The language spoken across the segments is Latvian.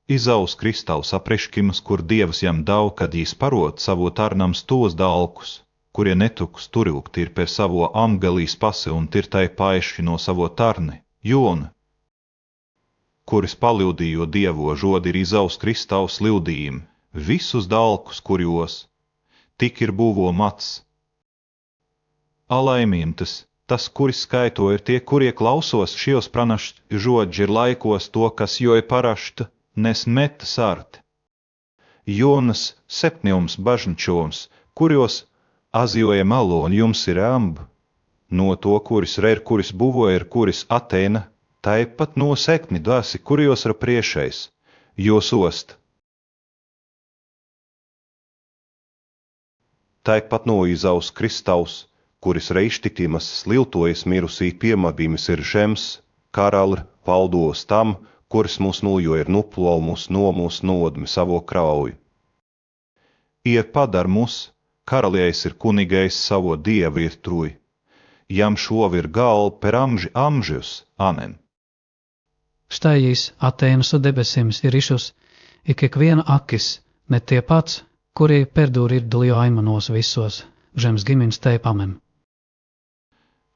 Izaus Kristaus apriškimus, kur Dievs jam dau, kad jīs parod savu tarnams tos dalkus, kurie netuks turilgt ir per savo amgalīs pasi un tirtai paiši no savo tarni, Jona, kuris paliudījo Dievo žodi ir Izaus Kristaus liudījumi, visus dalkus, kurios tik ir būvo mats. Alaimīmtas, tas, kuris skaito, ir tie, kurie klausos šios pranašt žodži ir laikos to, kas joj parašta, nes meta sarti. Jonas septņums bažņčoms, kurios azjoja malo, un jums ir amb, no to, kuris reir, kuris buvo ir, kuris Atēna, taipat no sekni dasi, kurios ra priešais, jos ost. Taipat no Izaus Kristaus, kuris reištikimas sliltojas mirusī piemabīmis ir žems, karali paldos tam, kuris mūs nujo ir nuplau mūs no mūs nodmi savo krauju. Ir padar mūs, karaliejs ir kunigais savo Dievu ir truj, jam šov ir galva per amži amžius, amen. Štajīs Atēnas debesims ir išus, ik viena akis, ne tie pats, kuri perdūri ir dalījo aimanos visos, žems gimins teipamem.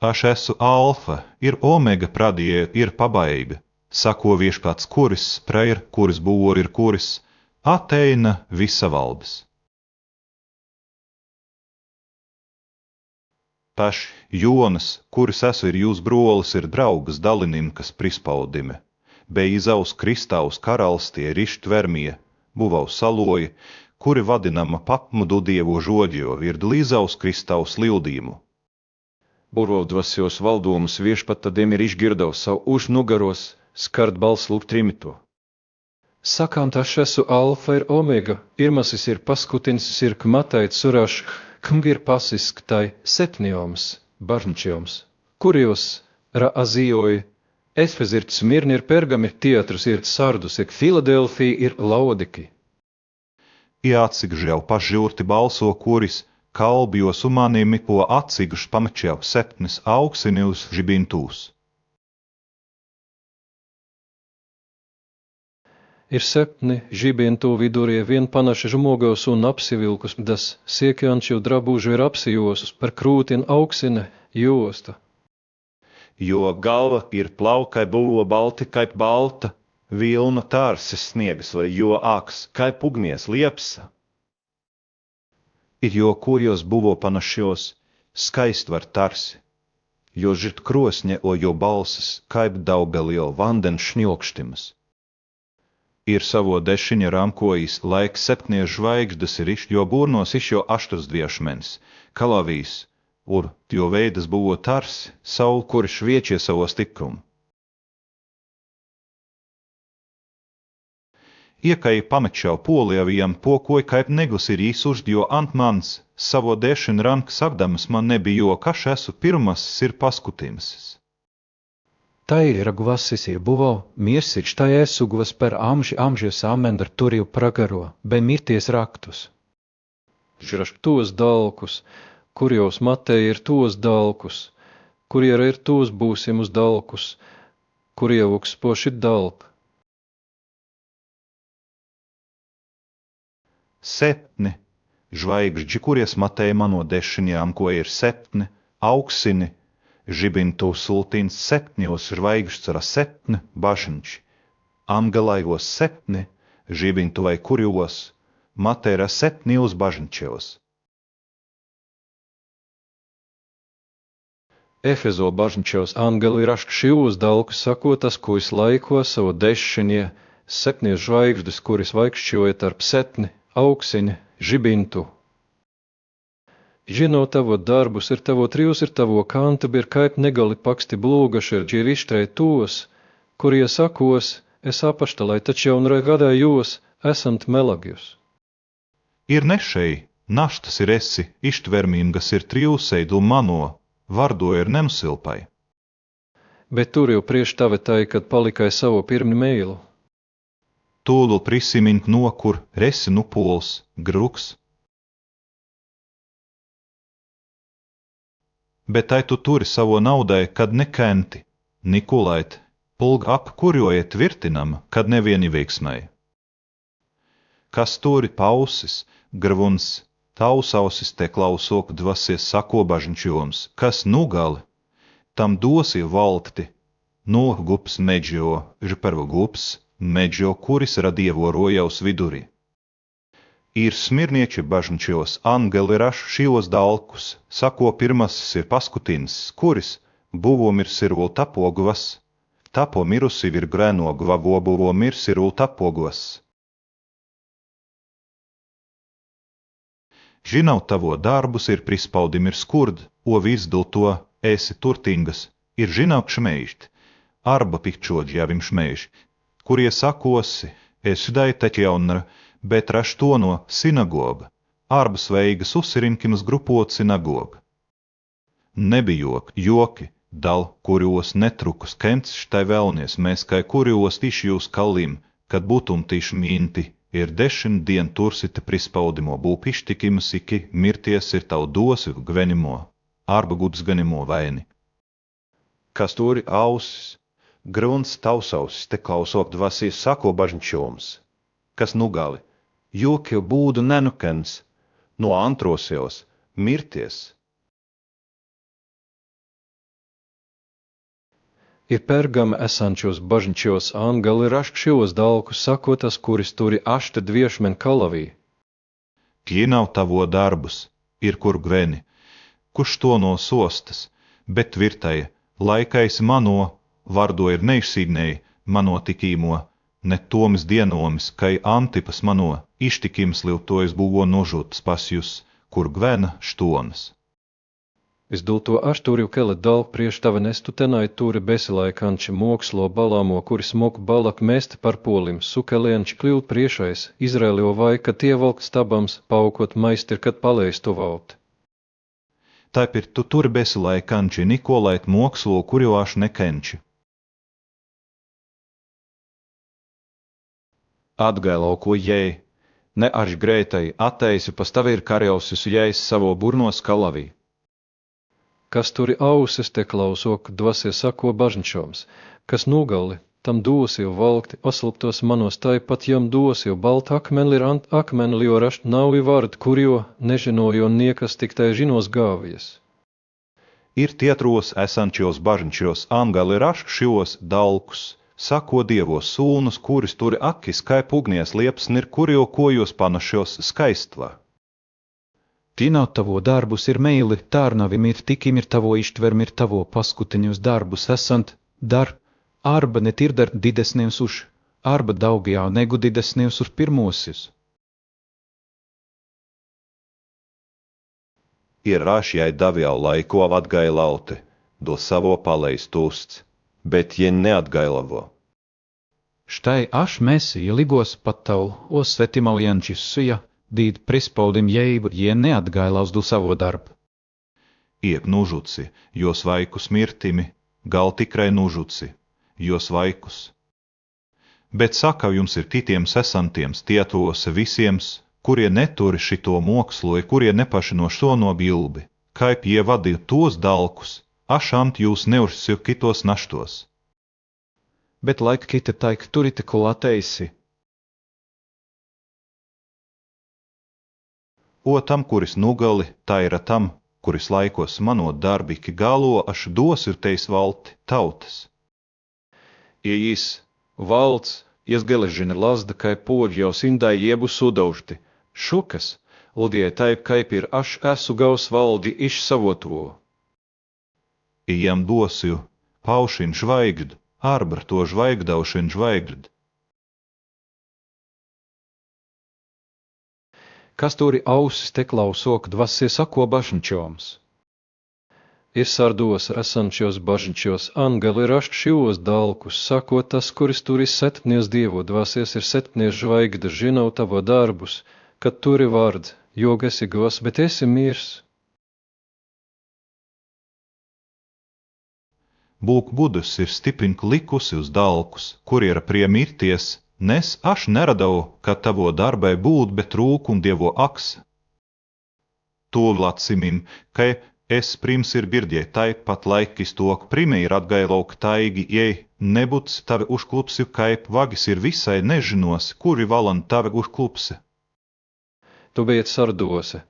Aš esu alfa, ir omega pradie, ir pabaiga, sako viešpats, kuris sprair, kuris būor ir kuris, Atēna visa valdes. Paš Jonas, kuris esu ir jūs brolis, ir draugas dalinimkas prispaudime, bei Izaus Kristaus karals tie ir ištvermie, buvau saloji, kuri vadinama papmudu Dievo žodjo, ir Izaus Kristaus liudījumu. Burovdvasios valdomus viešpatadiem ir išgirdau savu už nugaros, skart balss lūk trimito. Sakām taš esu alfa ir omega, pirmasis ir paskutins ir kmatait suraš, kam ir pasisk tai septņoms, bažņčoms, kurios ra azijoja, Efez ir Smirni ir Pergami, Tietrus ir Sardus ir Filadelfija ir Laodiki. Jācigž jau pažurti balso, kuris kalbjos umanimi po atcigž pamačjau septnis augsini uz žibintūs. Ir septni žibintu vidurie vien panaši žmogaus un apsivilkus, das siekiančiu drabūžu ir apsijosus, par krūtin augsine josta. Jo galva ir plaukai būvo balti kaip balta, vilna tārses sniegas, vai jo aks kaip ugnies liepsa. Ir jo kurios būvo panašios, skaistvar tarsi, jo žirt krosņe, o jo balsis kaip daubelio vanden šņokštimas. Ir savo dešiņa ramkojis laik septnie žvaigždas ir jo burnos jo aštras dviešmenis, kalavīs, ur jo veidas būvo tarsi, saul, kur šviečie savo stiprumu. Iekai pamečau polievijam pokoj, kaip neglis ir īsužd, jo ant mans savo dešin rank sagdamas man nebija, jo kaš esu pirmas ir paskutims. Tai ir gvasis ir buvo, mirsič tai esu gvas per amžies amendar turiju pragaro, be mirties raktus. Žrašk tos dalkus, kurios matei ir tos dalkus, kurie ir tos būsim uz dalkus, kurie vuks poši dalk. Septni žvaigžģi, kuries matēja mano dešiņām, ko ir septni, augsini, žibintu sultīns septņos žvaigždzara septni bažņči, amgalajos septni, žibintu vai kurios, matēra septņos bažņčos. Efezo bažņčos angeli rašk šivus dalku sakotas, kuis laiko savu dešiņie, septnie žvaigždes, kuris vaikšķoja tarp septni, augsini, žibintu. Žino tavo darbus ir tavo trijus ir tavo kantabi ir kaip negali paksti blūgaši ir dživištrei tos, kurie sakos, es apaštalai, taču jau un regadai jūs esant melagius. Ir nešei, naštas ir esi, ištvermīgas ir trijūseidu mano, vardo ir nemsilpai. Bet tur jau prieš tavetai, kad palikai savu pirmni meilu. Tūlu prisimint no, kur resi nupols, gruks. Bet tai tu turi savo naudai, kad nekenti, Nikolait, pulg ap kurjojiet virtinam, kad nevieni veiksmai. kas turi pausis, gravuns, tausausis te klausok dvasies sako bažnyčioms, kas nugali, tam dosi valkti, no gups međo, žpervo gups, međo, kuris radievo rojaus viduri. Ir smirnieči bažnyčios angeli raš šos dalkus, sako pirmasis ir paskutins, kuris buvo mirs ir vēl tapogvas, tapo mirusi ir grēnogva, buvo mirs ir vēl tapogvas. Žinau tavo darbus ir prispaudim ir skurd, o vizdul to esi turtingas, ir žinau šmeižt, arba pikčodži javim šmeiž, kurie sakosi, esi dai taķi jaunra, bet raš to no sinagoga, arba sveigas uzsirimkimas grupot sinagoga. Nebijok, joki, dal, kurios netrukus kents štai vēlnies, mēs kai kurios tiši jūs kalim, kad būtum tiši minti, ir 10 dien tursite prispaudimo būp ištikimas iki mirties ir tau dosi gvenimo, arba guds ganimo vaini. Kas turi ausis, gruns tausausis te klausok dvasies sako bažnyčioms, kas nugali, joki būdu nenukens, no antrosios, mirties. Ir Pergama esančios bažnyčios angeli rašk šios dalkus sakotas, kuris turi ašte dviešmen kalavī. Tie nav tavo darbus, ir kur gveni, kurš to no sostas, bet virtaja, laikais mano, vardo ir neizsīgnēji, mano tikīmo, ne tomis dienomis, kai Antipas mano, ištikims livtojas buvo nožūtas pasjus, kur gvena štonas. Es dulto aštūrju kele dal prieš tava nestu tenai tūri besilaikanči mokslo balāmo, kuris moku balak mest par polim, sukelienči kļūt priešais, Izraelio vai, ka tie valk stabams, paukot maistir, kad palējs to valti. Tāpēc tu tur besilaikanči Nikolait mokslo, kurio aš nekenči. Atgailau, ko jēj, ne aš greitai atteisi pas tavi ir karjausis jēs savo burnos kalavī. Kas turi ausis te klausok dvasie sako bažnyčoms, kas nugali, tam dosi jau valkti, osluptos manos taipat jam dosi jau balta akmeni ir akmeni, jo rašt nav i vārd, kurio nežinojo niekas tik tai žinos gāvies. Ir tietros esančios bažnyčios angeli rašk šios dalkus, sako dievos sūnus, kuris turi akis kai pugnies liepsni ir kurio kojos panašios skaistvā. Ti nav tavo darbus ir meili, tārnavim ir tikim ir tavo ištverm ir tavo paskutiņus darbus esant, dar, arba net ir dar didesnievs už, arba daugjā negu didesnievs uz pirmosius. Ir rašjai davjau laiko atgailauti, do savo paleist usts, bet je neatgailavo. Štai aš mesi ligos pat tau, o svetimaujančis suja, dīd prispaudim jeibu, je neatgailaus du savo darbu. Iek nužuci, jos vaikus mirtimi, gal tikrai nužuci, jos vaikus. Bet sakau jums ir titiem sesantiems tietos visiems, kurie neturi šito moksloju, kurie nepaši no šo no bilbi, kaip jie vadīja tos dalkus, ašant jūs neursiju kitos naštos. Bet laik kita taik turite ko ateisi. O tam, kuris nugali, tā ir tam, kuris laikos manot darbi, ki galo aš dosu teis valti, tautas. Iejis valts, iesgeležina lazda, kai poģjaus indai jiebu sudaužti, šukas, lodie taip, kaip ir aš esu gaus valdi iš savotuo. Ijam dosiju, paušin žvaigd, arbr to žvaigdaušin žvaigd. Kas turi ausis te klausok dvasie sako bažnyčioms. Ir sardos esančios bažnyčios angeli rašk šios dalkus, sako tas, kuris turi septnies dievu dvasies ir septnies žvaigda, žinau tavo darbus, kad turi vārds, jog esi gos, bet esi mirs. Būk budus ir stipink likusi uz dalkus, kur ir prie mirties, nes aš neradau, ka tavo darbai būt, bet rūkum dievo aks. To lacimim, kai es prims ir birdie taip pat laikis tok primi ir atgailauk taigi, jei Nebuds tavi užklupsi, kaip vagis ir visai nežinosi, kuri valan tavi užklupsi. Tu bijat sardose.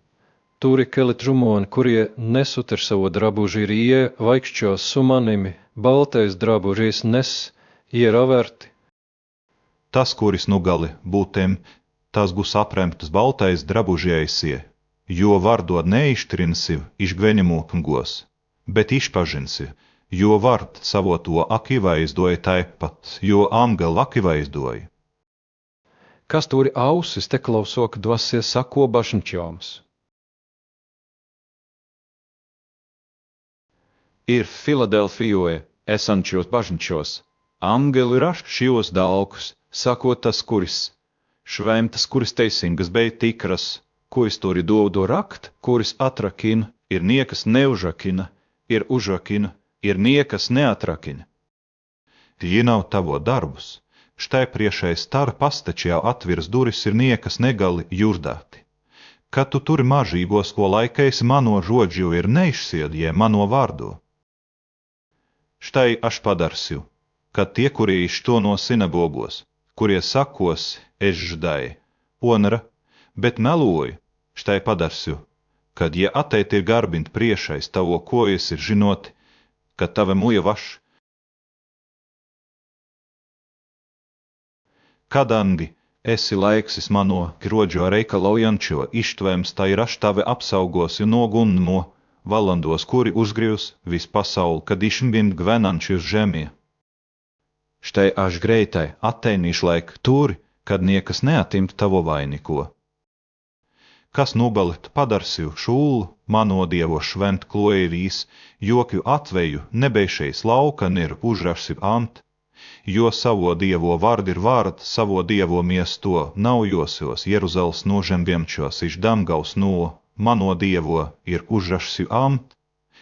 Turi keli trumoni, kurie nesut ar savu drabuži ir ie vaikščios su manimi, baltais drabužīs nes, ir averti. Tas, kuris nugali būtem, tas būs apremtas baltais drabužiesie, jo vardod neištrinsi išgveņamokungos, bet išpažinsi, jo vard savoto akivaizdoja taipat, jo angel akivaizdoja. Kas turi ausis, te klausok dvasie sako bažnyčioms. Ir Filadelfijoje esančios bažnyčios angeli rašk šios dalkus, sakot tas, kuris šventas, kuris teisingas, bet tikras, kuris turi dodu rakt, kuris atrakina, ir niekas neužakina, ir užakina, ir niekas neatrakina. Ji nav tavo darbus, štai priešais tar pastačijā atvirs duris ir niekas negali jūrdāti. Kad tu turi mažīgos, ko laikais mano žodžu ir neizsiedie mano vārdu. Štai aš padarsiu, kad tie, kurie to no sinagogos, kurie sakos, es ždai, onra, bet meloju, štai padarsiu, kad je ateit ir garbint priešais tavo kojas ir žinot, ka tave mujevaš. Kadangi esi laiksis mano groģo reikalaujančo ištvēms, tai raš tave apsaugosi no gunmo, valandos, kuri uzgrivs vis pasauli, kad išmbim gvenanči uz žemie. Štai aš greitai atteinīšu laik turi, kad niekas neatimt tavo vainiko. Kas nubalit padarsiu šūlu, mano dievo švent kloevīs, jokju atveju nebeišeis lauka ir užraši ant, jo savo dievo vārd ir vārd, savo dievo miesto naujosios Jeruzals nožembiemčos iš Damgaus no, mano dievo ir užraši ant,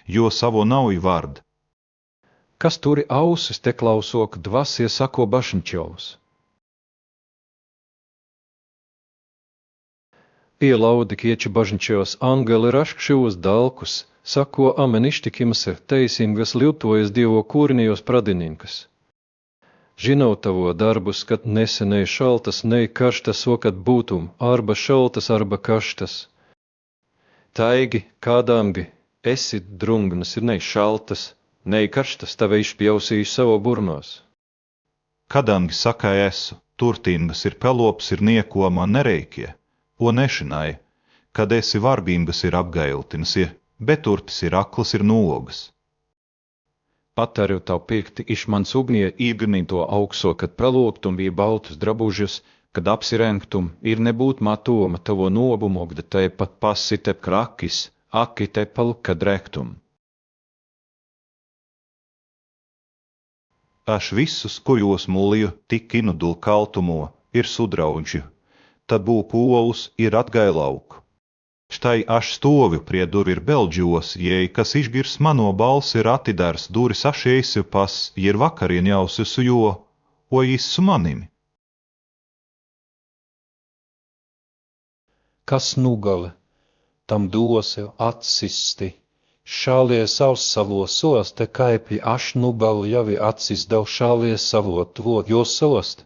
jo savo nauju vārd. Kas turi ausis, te klausok dvasie sako bažnyčioms. Ielaudikieči bažnyčios angeli rašk šios dalkus, sako amen ištikimse, teisingas ļutojas dievo kūrinijos pradininkas. Žinau tavo darbus, kad nesenei šaltas, nei karštas, o kad būtum, arba šaltas, arba karštas. Taigi, kādāmgi, esi drungnas ir nei šaltas, nei karštas, tave išpjausīju savo burnos. Kādāmgi sakai esu, turtīngas ir pelops ir nieko man nereikie, o nešinai, kad esi varbīngas ir apgailtinas ir, bet turtis ir aklas ir nogas. Patariu tavu piekti iš mans ugnie īganīto augso, kad peloktum bija baltus drabužus, kad apsirengtum ir nebūt matoma tavo nobumogda tepat pasitep krakis, aki tepalu, kad rektum. Aš visus, kujos muliju, tik inudul kaltumo, ir sudraudžu, tad bū povus ir atgailauku. Štai aš stovi prie durvīm beldžos, jei kas išgirs mano balsi ir atidars duris ašeisi pas, ir vakarien jausi su jo, o jis su manimi. Kas nugali, tam dosi atsisti, šālies savos soste, kaipi aš nugali javi atsisdau šālies savo tvo, jo sost.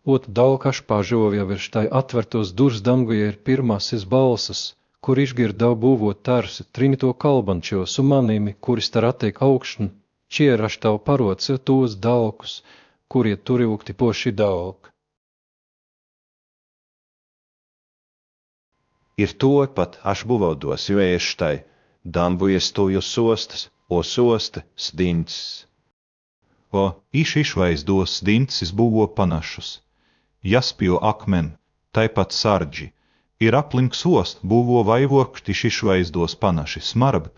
Ot dalkaš pažovja virš tai atvertos durs damgoja ir pirmasis balsas, kur išgirdau būvot tarsi trinito kalbančio su manimi, kuris tar attiek augšņu, čieraš tavu parots ir tos dalkus, kurie turīvukti poši dalk. Ir to pat aš buvodos, jo eštai, dambujies toju sostas, o soste sdincis. O išvaizdos sdincis būvo panašus. Jaspio akmen, taipat sardži, ir aplink sost būvo vaivokti išvaizdos panaši smarbi.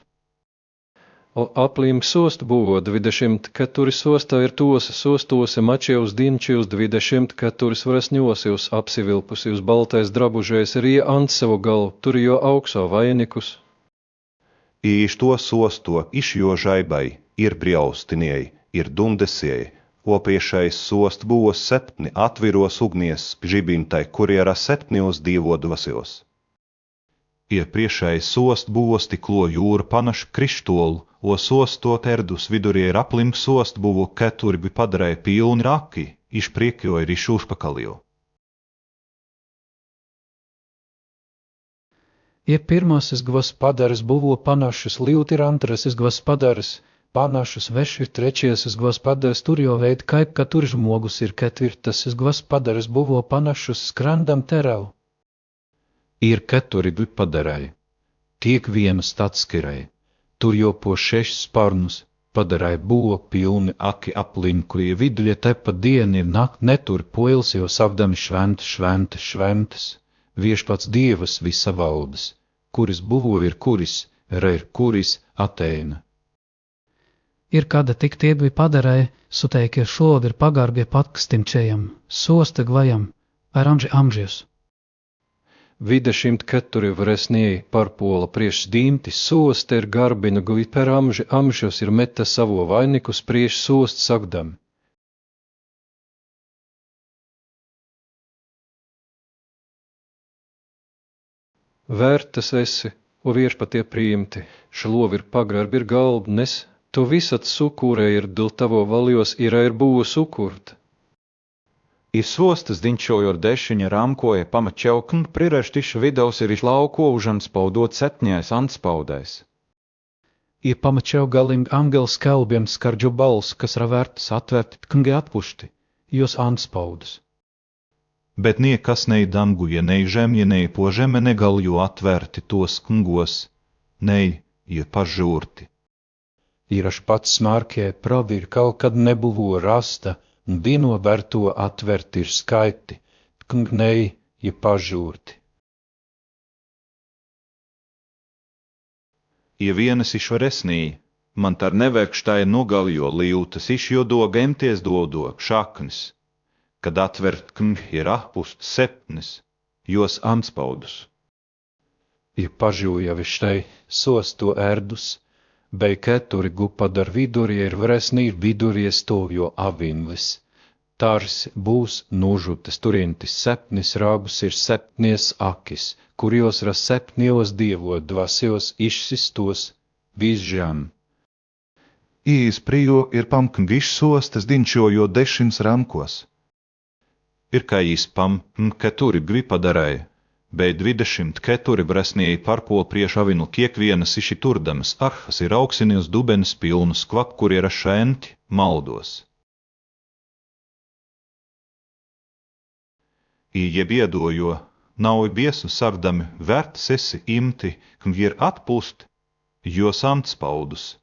O aplink sost būvo 24 sostā ir tos sostosi mačievs dinčievs 24 vrasņosievs apsivilpusievs baltais drabužais ir ie ant savu galvu, tur jo augso vainikus. Iš to sosto iš jo žaibai ir brjaustiniei, ir dundesiei, o priešais sost būvo 7 atviros ugnies žibintai, kurie ar 7 dievo dvasios. Ir priešai sost būvosti klo jūra panaš krištolu, o sostot erdus vidurie ir aplim sost buvo keturi bi padarēja pilni raki, iš priekio ir iš užpakalio. Ir pirmasis gospodaras buvo panašus liūt ir antrasis gospodaras panašus veš ir trečiasis gospodaras tur jo veid kaip ka tur žmogus ir ketvirtasis gospodaras buvo panašus skrandam terau. Ir keturi bi padarēja, tiek vienas atskirēja, tur jo po 6 sparnus padarēja buvo pilni aki aplim, kurie viduļie tepa diena ir nakt netur poils, jo savdami šventas, šventas, šventas, viešpats Dievas visa valdes, kuris buvo ir kuris, ir kuris Atēna. Ir kada tik tie bija padarēja, suteikie šod ir pagarbie patkastimčējam, sosta gvajam, ar amži amžius. Videšimt keturi vresnieji parpola prieš dīmti sosta ir garbina guvi per amži amžius ir meta savo vainikus prieš sost sagdami. Vērtas esi, o viešpatie priimti, šlovi ir pagarbi ir galbnes, to visat sukūrē ir dil tavo valjos ir būvu sukurt. I sostas dinčojot dešiņa ramkoja pamačaukn prireštiša vidaus ir iš lauko užan spaudot sepņais anspaudais. I pamačau galing angels kalbiem skardžu balsu, kas ravērtas atverti tkungi atpušti, jos anspaudas. Bet niekas nei danguje, nei žemje, nei po žeme negalju atverti tos kungos, nei je pažūrti. Ir aš pats smārkie pravi ir kaut kad nebuvo rasta, un dino var to atvert ir skaiti, kung je pažūrti. Ja vienas iš varesnī, man tar nevekštai nogaljo liūtas išjodo gemties dodo šaknis, kad atvert kung ir apust septnis, jos anspaudus. Ir pažūja vištai sosto erdus, bei keturi gupadar vidurie ir vresnī ir vidurie stovjo avinlis. Tārs būs nožutas turintis septnis ragus ir septnies akis, kurios ra septnios dievo dvasios išsistos visžam. Īs prijo ir pamkn višsostas dinčojo dešins ramkos. Ir kā īs keturi gvi padarēja, bet 24 vresnieji parpol prieš avinu kiekvienas iši turdamas arhas ir auksinies dubenis pilnus kvak, kur ir šventi maldos. I jeb iedojo, nav biesu sardami vērts esi imti, kung ir atpūst, jo samtspaudus.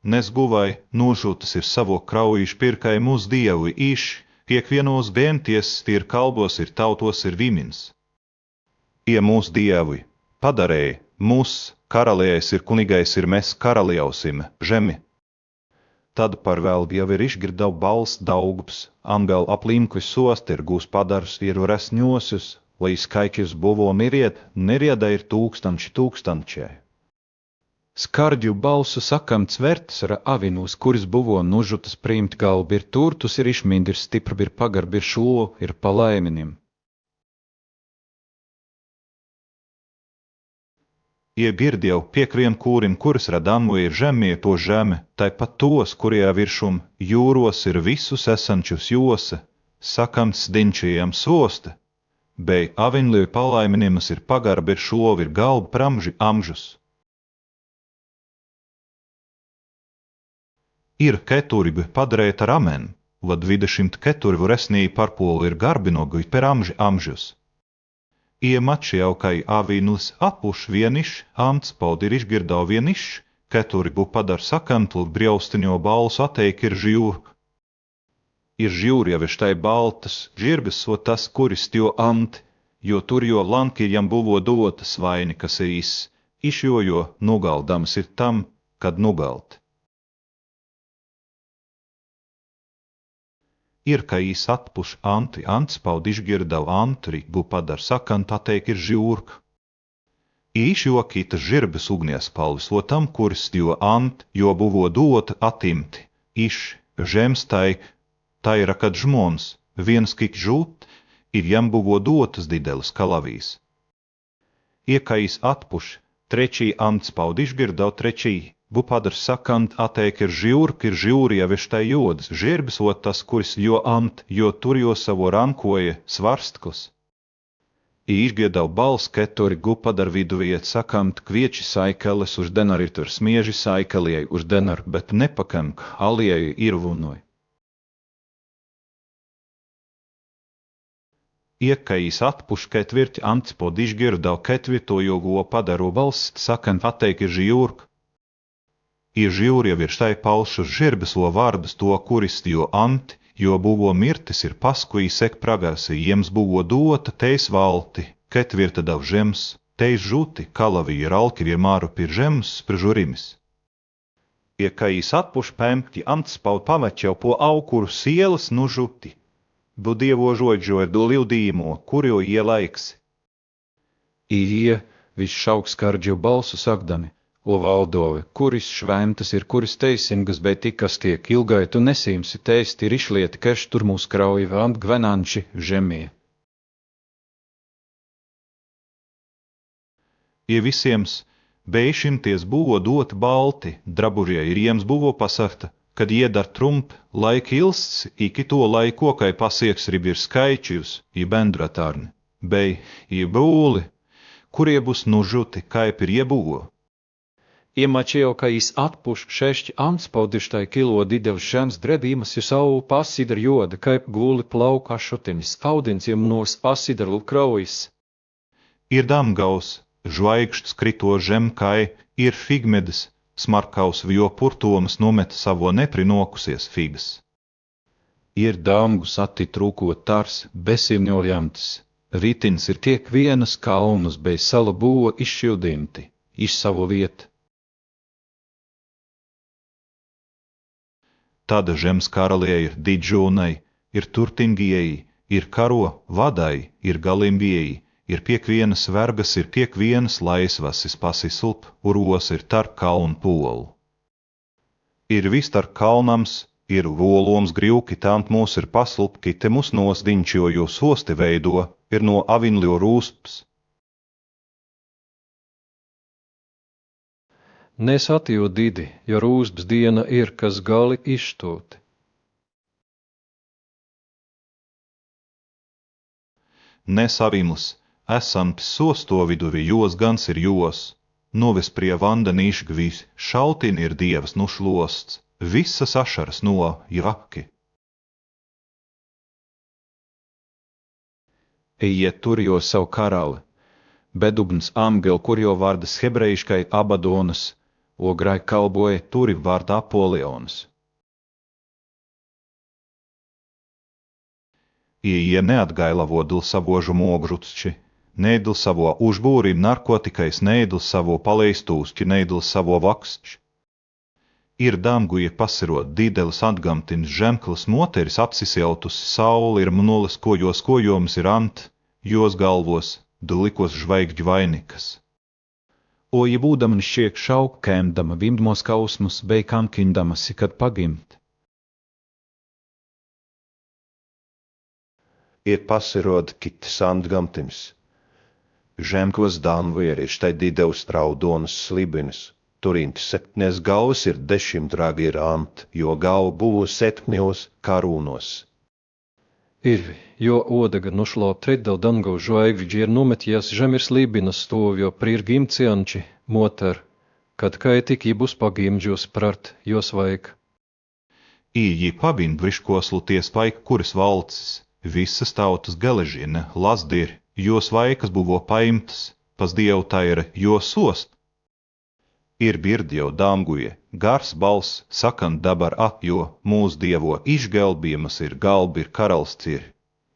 Nes guvai nožūtas ir savo krauju išpirkai mūs dievu iš, kiekvienos benties ir kalbos ir tautos ir vimins. Ie mūs dievi, padarēja, mūs karaliejs ir kunigais ir mēs karaliausim, žemi. Tad par vēl jau ir išgirdau bals daugbs, angel aplīmkvis sost ir gūs padars ir resņosius, lai skaikis buvo nerieda ir tūkstančē. Skardju balsu sakam cvertas ar avinūs, kuris buvo nužutas priimt galbi ir turtus ir išmindi ir stipri ir pagarbi ir šo ir palaiminim. Iebirdiev piekrien kūrim, kuris radāmu ir žemie po žeme, taipat tos, kurie viršum jūros ir visus esančus jose, sakams dinčījam sosta, bei avinliju palaiminimas ir pagarbi ir šovi ir galbu pramži amžus. Ir keturi padarēt ar amen, vad 24 vresnī parpoli ir garbinogu per amži amžus. Iemači jau kai avinus apuš vieniš, amtspaudi ir išgirdau vieniš, keturi padar sakantlu brjaustiņo balsu ateik ir žjūr. Ir žjūr jau štai baltas, žirbis so tas, kuris tjo amt, jo tur jo lanki jam buvo dotas vaini, kas išjojo nogaldams ir tam, kad nogalt. Ir, ka īs atpuš anti antspaudi išgirdau antri, padar sakant ateik ir žjūrk. Išjokīta žirbis ugniespalvis, o tam, kuris jo ant, jo buvo dota atimti, žemstai, taira, kad žmons, viens kik žūt, ir jam buvo dotas didelis kalavīs. iekais atpuš, trečī ants paud išgirdau trečī, bu padar sakant ateik ir žiūri jau štai jodas, žierbis ot tas, kuris jo ant, jo tur jo savo rankoja svarstkls. Išgiedau bals keturi gu padar vidu viet sakant kvieči saikeles uz denar ir tur smieži saikeliei uz denar, bet nepakank alieju irvunoj. Iekais atpuš ketvirti ants pod išgirdau ketvirto jogo padaro balss sakant ateik ir žiūrk. Ir žiūri jau ir štai palšus žierbis lo vārdus to, kuris jo ant, jo buvo mirtis ir paskui sek pragasi, jiems buvo dota teis valti, ketvirta dav žems, teis žuti, kalavi ir alki vienmāru pir žems, pir žurimis. Iekais atpuš pempti ants paud pamačau po aukuru sielas nu žuti, bu dievo žodžo ir do livdīmo, kurio ielaiksi. Ie viss šauks kardžu balsu sakdami, o valdove, kuris švēmtas ir, kuris teisingas, bet tikas tiek ilgai tu nesīmsi teisti ir išlieti, keš tur mūs krauji vant gvenanči žemie. I visiems beišimties buvo dot balti, drabužie ir jiems buvo pasakta, kad iedar trump, laika ilsts, iki to laikokai pasieks rib ir skaičius, i bendratarni, bei, i būli, kurie būs nužuti, kaip ir iebuvo. Iemačeo, ka jis atpuš šešķi ants paudištai kilo didev žems drebīmas, jo savu pasidar joda, kaip guli plauka šutinis, audins jiem nos pasidar kraujas. Ir damgaus, žvaigžds krito žemkai, ir figmedis, smarkaus vjo purtomas nomet savo neprinokusies figas. Ir damgus atti trūkot tars, besimņoljamtis, ritins ir tiek vienas kalnus, bez sala buvo izšildinti, iz savu vietu. Tāda žems karalieji ir didžūnai, ir turtingieji, ir karo vadai, ir galimbieji, ir piekvienas vergas, ir piekvienas laisvasis pasisulp, uros ir tarp kalnu polu. Ir vis tarp kalnams, ir voloms grīvki tant mūs ir paslupki, te mūs nosdiņčio, jo sosti veido, ir no avinļo rūsps. Nes atjo didi, jo rūsps diena ir, kas gali izštoti. Nes avinlis, esant sosto viduvi, jos gans ir jos, novis prie vandenīš gvis, šaltin ir dievs nušlosts, visas ašaras no jaki. Ejiet tur jo savu karali, bedubns amgel, kur jo vārdas hebrejiškai Abadonas, ograi kalboja turi vārda Apolionas. Ie neatgailavo dil savožu mogžutsči, neidil savo užbūrim narkotikais, neidil savo paleistūsči, neidil savo vakšķi. Ir damguja pasirot dīdelis atgamtins žemklis moteris apsisieltus sauli ir mnulis kojums ir ant, jos galvos, dulikos žvaigžģi vainikas. O ja būdama šiek šauk kēmdama vimdmos kausmus, bei kankindamasi, kad pagimt. Ir pasirod kitas atgamtins. Žemklis danvieri ir štai dīdevs traudonas slibinis. Turinti 7 galvas ir 10 dragi ir ant, jo galva buvo 7 karūnos. Ir, jo odaga nušlau tredal dangau žvaigžģi ir numeties žemir slībinas stovjo prir gimcianči, moter, kad kai tik jī būs pagimdžos prart, jos vaik. Jī pabind vriškoslu ties paik, kuris valcis, visas tautas galežina, lasdir, jos vaikas buvo paimtas, pas dievu tā ir, jo sost. Ir birdi jau damguje, gars balss, sakant dabar jo mūs dievo išgelbījumas ir galbi ir karals cir,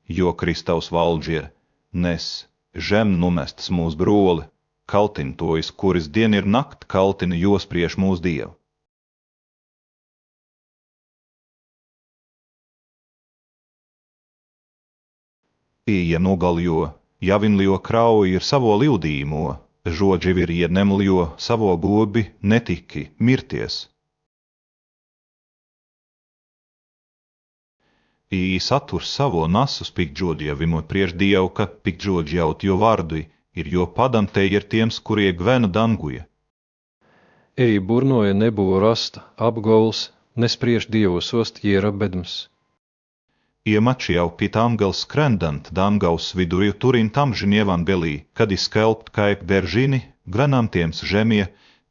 jo Kristaus valdžie, nes žem numestas mūs broli, kaltin tojas, kuris dien ir nakt kaltina jos prieš mūs dievu. Ija nogaljo, javinljo krauji ir savo livdīmo, žodži ir ienemljo savo gobi netiki mirties. I satur savo nasus pikdžodjevimo prieš dievu, ka pikdžodjevt jo vārdui, ir jo padam te ir tiems, kurie gvenu danguja. Ej burnoja nebuvo rasta apgauls, nespriež dievos ost jiera bedms. Iemači jau pit angels skrendant dangaus vidurī turin tam žnievan belī, kad izskelbt kaip veržini, gvenam tiems žemie,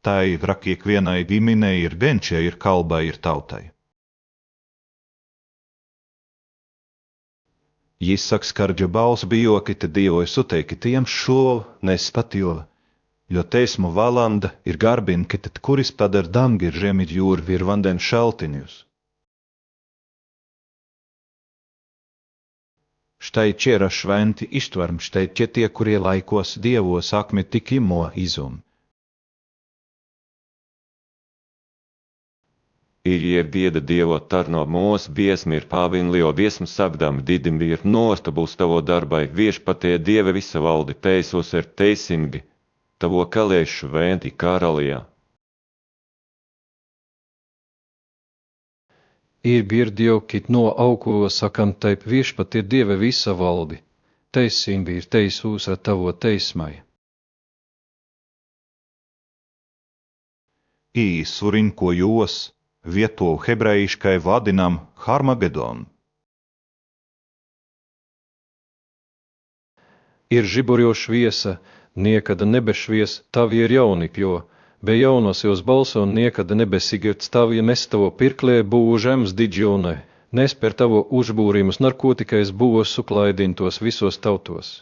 tai vrakiek vienai giminei ir genčie ir kalbai ir tautai. Jis saka skardža bals bijokite Dievo suteiki tiem šo, nespatilo. Jo teismu valanda ir garbinkite, kuris padar dangi ir žemit jūr vir vanden šaltiņus. Štai čiera šventi ištvarm, štai tie, kurie laikos Dievos akmi tik imo izum. Ir je bieda Dievo tarno mūs biesmi ir pāvinlio biesmu savdam didim ir nostabūs tavo darbai, viešpatie Dieve visa valdi, teisos ir teisingi, tavo kalēs šventi karalijā. Ir birdiokit no auko sakam taip viešpatie Dieve visa valdi, teisingi ir teisūs ar tavo teismai. Īsurin, ko jūs vieto hebrejiškai vadinam Harmagedon. Ir žiburjo šviesa, niekada nebešvies tavi ir jaunikļo, be jaunos jūs balso niekada nebesigirds tavi mes tavo pirklē būvu žems didžionai, nes per tavo užbūrimus narkotikais būvos suklaidintos visos tautos.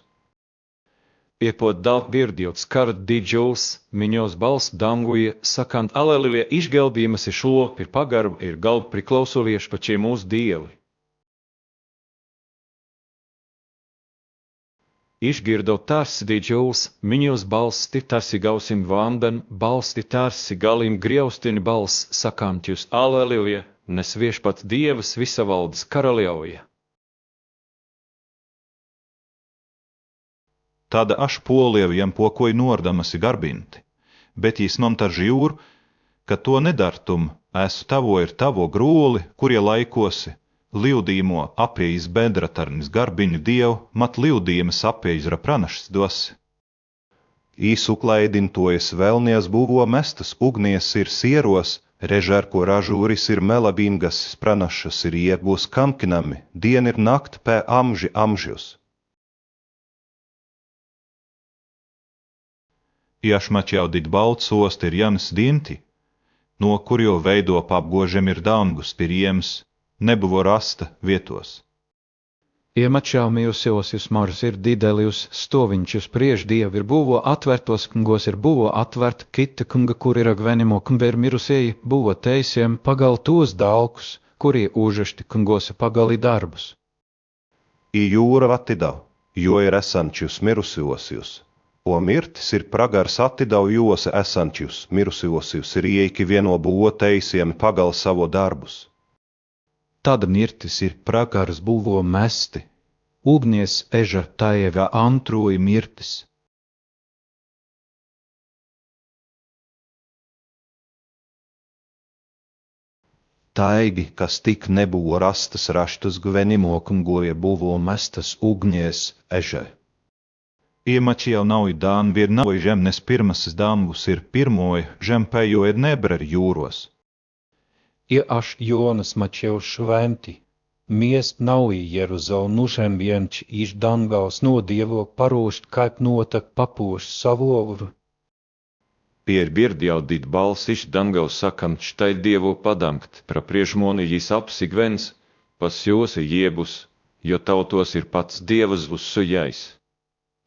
Iepot daug birdiot skard didžos, miņos balss danguja, sakant aleluja išgelbījumas ir šlop ir pagarba ir galb priklausolieši pačie mūsu Dievi. Išgirdau tarsi didžos, miņos balss ti tarsi gausim vandan, balss ti tarsi galim griaustini balss, sakant jūs aleluja, nes viešpats Dievs visa valdes karaļauja. Tada aš polieviem pokoju nordamasi garbinti, bet jis man taži jūr, ka to nedartum, esu tavo ir tavo grūli, kurie laikosi, livdīmo apiejas bedratarnis garbiņu Dievu, mat livdīmas apiejas rapranašs dosi. Īsuklaidintojas vēlnies būvo mestas ugnies ir sieros, režar, ko ražūris ir melabingas pranašas ir iebūs kamkinami, dien ir nakt pē amži amžius. Jašmač jau dit balts ost ir Janis dinti, no kur jo veido papgožem ir dangus piriems, nebuvo rasta vietos. Iemačāmījus jūs mars ir didelius stoviņčus priež Dievi ir būvo atvertos, kungos ir būvo atvert kita kunga, kur ir agvenimo kunga ir mirusēji, būvo teisiem pagal tos dalkus, kurieūžešti kungos ir pagali darbus. I jūra vatidau, jo ir esančius mirusiosius. O mirtis ir pragars atidau jose esančius mirusiosius ir ieiki vieno būvo teisiem pagal savo darbus. Tad mirtis ir pragars būvo mesti, ugnies eža taievā antroja mirtis. Taigi, kas tik nebūvo rastas raštas gvenimo kungoja būvo mestas ugnies ežai. Iemači jau nav dān, vir nav žemnes pirmasis dangus ir pirmoja, žempējo ir nebrer jūros. Ir aš Jonas mačiau šventi, mies nav į Jeruzalem nužembienč iš dangaus no Dievo paruošt, kaip notak papuošt savovu. Ir birdi jau dit balss iš dangaus sakant, štai Dievu padangt, praprieš moni jis apsigvens, pas josi jiebus, jo tautos ir pats Dievas uzsujais.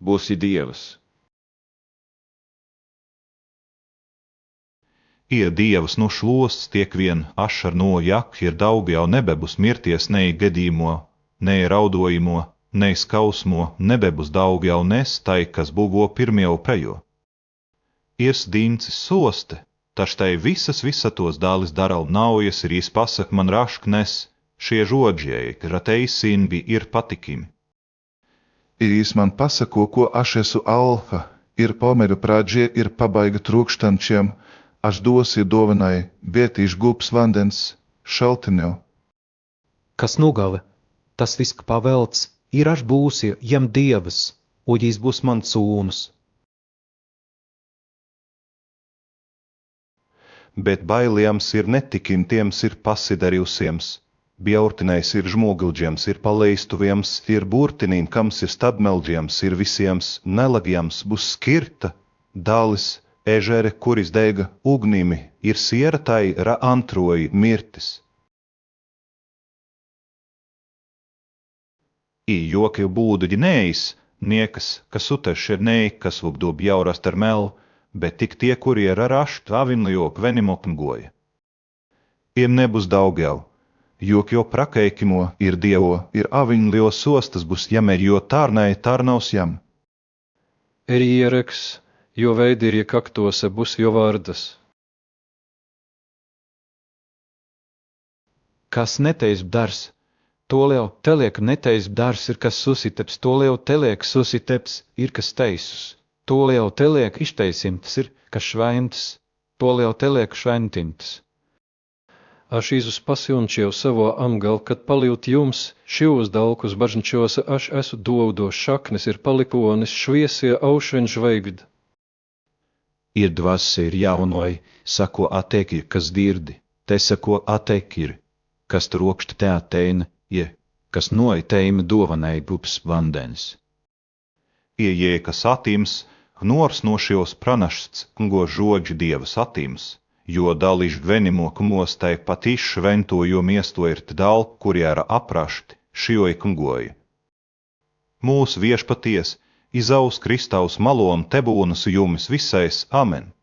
Būsi Dievs. Ie Dievs no šlosts tiek vien ašar no jak ir daudz jau nebebus mirties nei gedīmo, nei raudojimo, nei skausmo, nebebus daudz jau nes tai, kas būvo pirmie pejo. Ies dīncis soste, taštai visatos dālis daral naujas ir jis pasak man rašk nes, šie žodžiei, ka teisinbi ir patikimi. Ir jis man pasako, ko aš esu alfa, ir pomeru pradžie, ir pabaiga trūkštančiem, aš dosi dovanai, bet iš gūps vandens, šaltiņu. Kas nugave, tas viss pavelts, ir aš būsi jam Dievs, un jis būs man sūnus, bet bailījams ir netikintiems ir pasidarījusiems, bjaurtinējs ir žmogildžiems ir paleistuviems, ir burtinīnkams ir stadmeldžiems ir visiems nelagiems būs skirta, dalis, ežere, kuris dega ugnimi, ir sieratai ra antroji mirtis. I joki būdu ģinējis, niekas, kas uteš ir nei, kas vubdu bjaurast ar melu, bet tik tie, kuri ir ar aštu avinlijo kvenimokngoja. Iem nebūs daugjau, jok jo prakeikimo ir dievo, ir avinlijo sostas būs jamer, jo tārnai tārnaus jam. Ir iereks, jo veidi ir iekaktose būs jo vārdas. Kas neteisb dars, to lieu teliek neteisb dars ir kas susiteps, to lieu teliek susiteps ir kas teisus. To lieu teliek izteisimtas ir kas švaintas, to lieu teliek šventintas. Aš Jēzus pasiunčiev savo amgal, kad paliut jums šios dalkus bažņčos, aš esu dovdos šaknis ir palikonis šviesie aušreņ žvaigd. Ir dvasi ir jaunoj, sako ateikir, kas dirdi, te sako ateikir, kas trokšt te ateina, kas noj teima dovanai bups vandens. Iejē, kas atīms, hnors no šios pranašts, kungo žodži dievas atīms, jo daliž venimo kumostai pat izšvento, jo miesto ir dal, kuri ar aprašti, šioj kungoja. Mūs viešpaties, izaus Kristaus malon tebūnas jumis visais, amen.